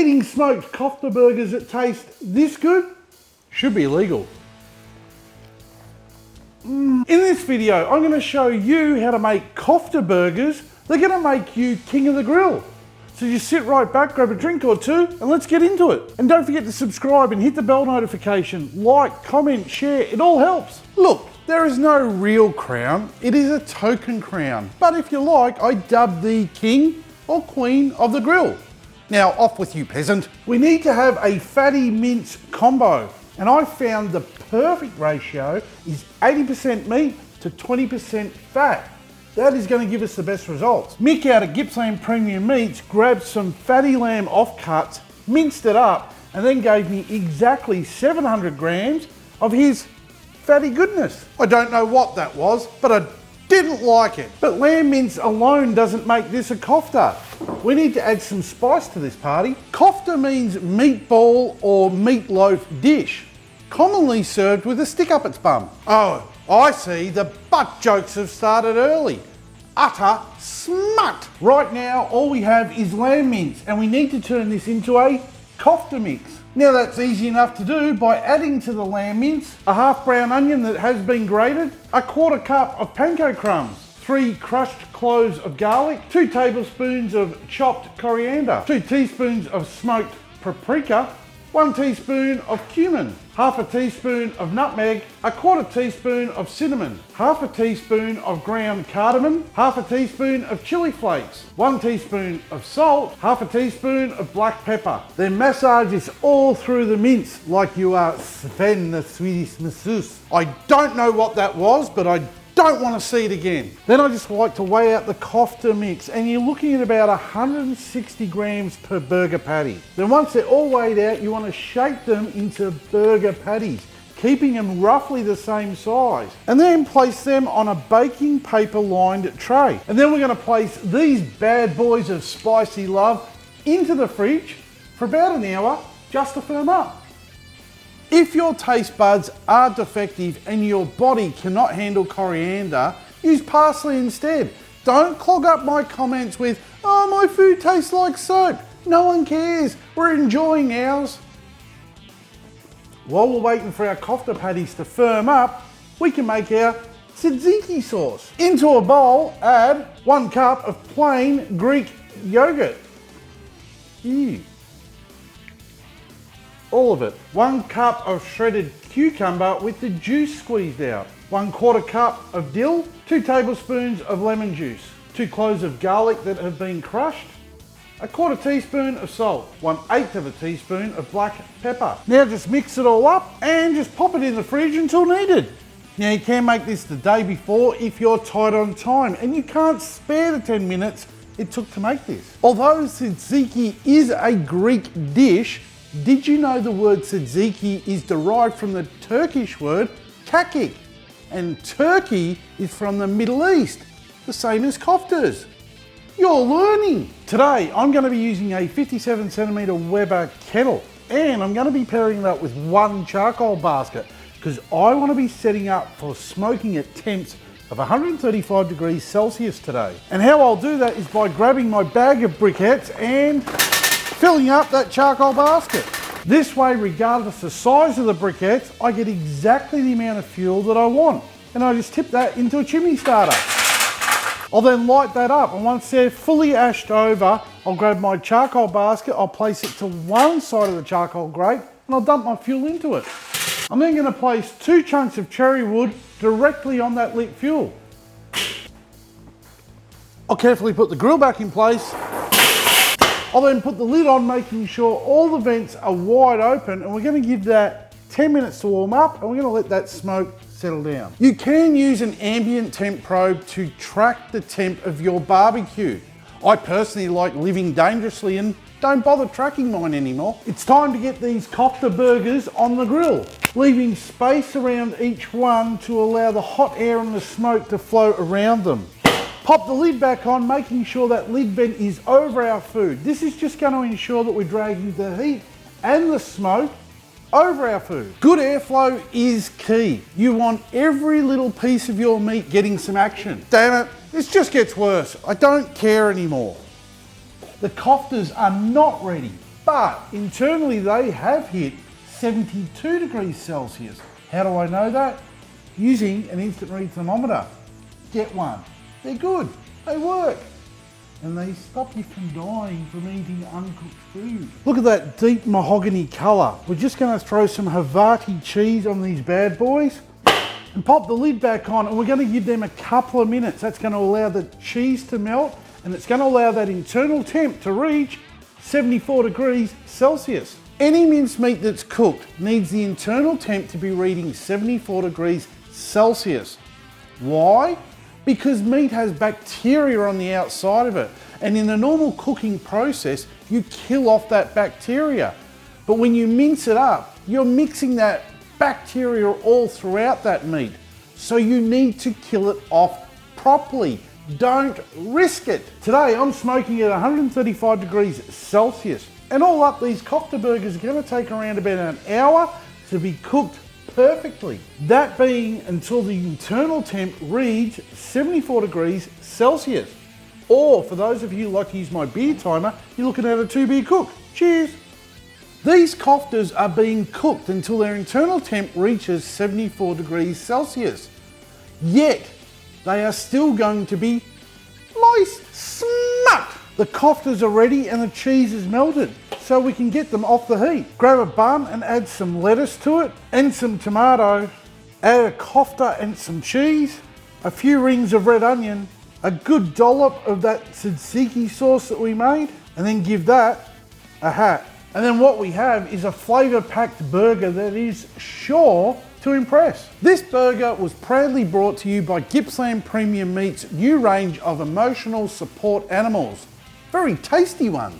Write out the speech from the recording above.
Eating smoked kofta burgers that taste this good should be illegal. In this video, I'm going to show you how to make kofta burgers. They're going to make you king of the grill. So just sit right back, grab a drink or two, and let's get into it. And don't forget to subscribe and hit the bell notification. Like, comment, share, it all helps. Look, there is no real crown. It is a token crown. But if you like, I dub the king or queen of the grill. Now, off with you, peasant. We need to have a fatty mince combo. And I found the perfect ratio is 80% meat to 20% fat. That is going to give us the best results. Mick out at Gippsland Premium Meats grabbed some fatty lamb offcuts, minced it up, and then gave me exactly 700 grams of his fatty goodness. I don't know what that was, but I didn't like it. But lamb mince alone doesn't make this a kofta. We need to add some spice to this party. Kofta means meatball or meatloaf dish, commonly served with a stick up its bum. Oh, I see, the butt jokes have started early. Utter smut. Right now, all we have is lamb mince, and we need to turn this into a kofta mix. Now that's easy enough to do by adding to the lamb mince a half brown onion that has been grated, a quarter cup of panko crumbs, 3 crushed cloves of garlic, 2 tablespoons of chopped coriander, 2 teaspoons of smoked paprika, 1 teaspoon of cumin, half a teaspoon of nutmeg, a quarter teaspoon of cinnamon, half a teaspoon of ground cardamom, half a teaspoon of chili flakes, 1 teaspoon of salt, half a teaspoon of black pepper. Then massage this all through the mince like you are Sven the Swedish masseuse. I don't know what that was, but I don't want to see it again. Then I just like to weigh out the kofta mix, and you're looking at about 160 grams per burger patty. Then once they're all weighed out, you want to shape them into burger patties, keeping them roughly the same size. And then place them on a baking paper lined tray. And then we're going to place these bad boys of spicy love into the fridge for about an hour just to firm up. If your taste buds are defective and your body cannot handle coriander, use parsley instead. Don't clog up my comments with, oh, my food tastes like soap. No one cares. We're enjoying ours. While we're waiting for our kofta patties to firm up, we can make our tzatziki sauce. Into a bowl, add 1 cup of plain Greek yogurt. Ew. All of it. 1 cup of shredded cucumber with the juice squeezed out. 1/4 cup of dill, 2 tablespoons of lemon juice, 2 cloves of garlic that have been crushed, a quarter teaspoon of salt, 1/8 of a teaspoon of black pepper. Now just mix it all up and just pop it in the fridge until needed. Now you can make this the day before if you're tight on time and you can't spare the 10 minutes it took to make this. Although tzatziki is a Greek dish, did you know the word tzatziki is derived from the Turkish word kakik? And Turkey is from the Middle East, the same as koftas. You're learning. Today, I'm going to be using a 57 centimeter Weber kettle, and I'm going to be pairing it up with 1 charcoal basket because I want to be setting up for smoking at temps of 135 degrees Celsius today. And how I'll do that is by grabbing my bag of briquettes and filling up that charcoal basket. This way, regardless the size of the briquettes, I get exactly the amount of fuel that I want. And I just tip that into a chimney starter. I'll then light that up, and once they're fully ashed over, I'll grab my charcoal basket, I'll place it to one side of the charcoal grate, and I'll dump my fuel into it. I'm then going to place 2 chunks of cherry wood directly on that lit fuel. I'll carefully put the grill back in place. I'll then put the lid on, making sure all the vents are wide open, and we're going to give that 10 minutes to warm up, and we're going to let that smoke settle down. You can use an ambient temp probe to track the temp of your barbecue. I personally like living dangerously and don't bother tracking mine anymore. It's time to get these kofta burgers on the grill, leaving space around each one to allow the hot air and the smoke to flow around them. Pop the lid back on, making sure that lid vent is over our food. This is just going to ensure that we're dragging the heat and the smoke over our food. Good airflow is key. You want every little piece of your meat getting some action. Damn it, this just gets worse. I don't care anymore. The koftas are not ready. but internally they have hit 72 degrees Celsius. How do I know that? Using an instant read thermometer. Get one. They're good. They work. And they stop you from dying from eating uncooked food. Look at that deep mahogany colour. We're just going to throw some Havarti cheese on these bad boys and pop the lid back on, and we're going to give them a couple of minutes. That's going to allow the cheese to melt, and it's going to allow that internal temp to reach 74 degrees Celsius. Any mincemeat that's cooked needs the internal temp to be reading 74 degrees Celsius. Why? Because meat has bacteria on the outside of it, and in the normal cooking process you kill off that bacteria. But when you mince it up, you're mixing that bacteria all throughout that meat, so you need to kill it off properly. Don't risk it. Today I'm smoking at 135 degrees Celsius, and all up these kofta burgers are going to take around about an hour to be cooked perfectly. That being until the internal temp reads 74 degrees Celsius. Or for those of you who like to use my beer timer, you're looking at a 2-beer cook. Cheers. These koftas are being cooked until their internal temp reaches 74 degrees Celsius. Yet, they are still going to be moist, smoked. The koftas are ready and the cheese is melted, so we can get them off the heat. Grab a bun and add some lettuce to it and some tomato. Add a kofta and some cheese, a few rings of red onion, a good dollop of that tzatziki sauce that we made, and then give that a hat. And then what we have is a flavour-packed burger that is sure to impress. This burger was proudly brought to you by Gippsland Premium Meat's new range of emotional support animals. Very tasty ones.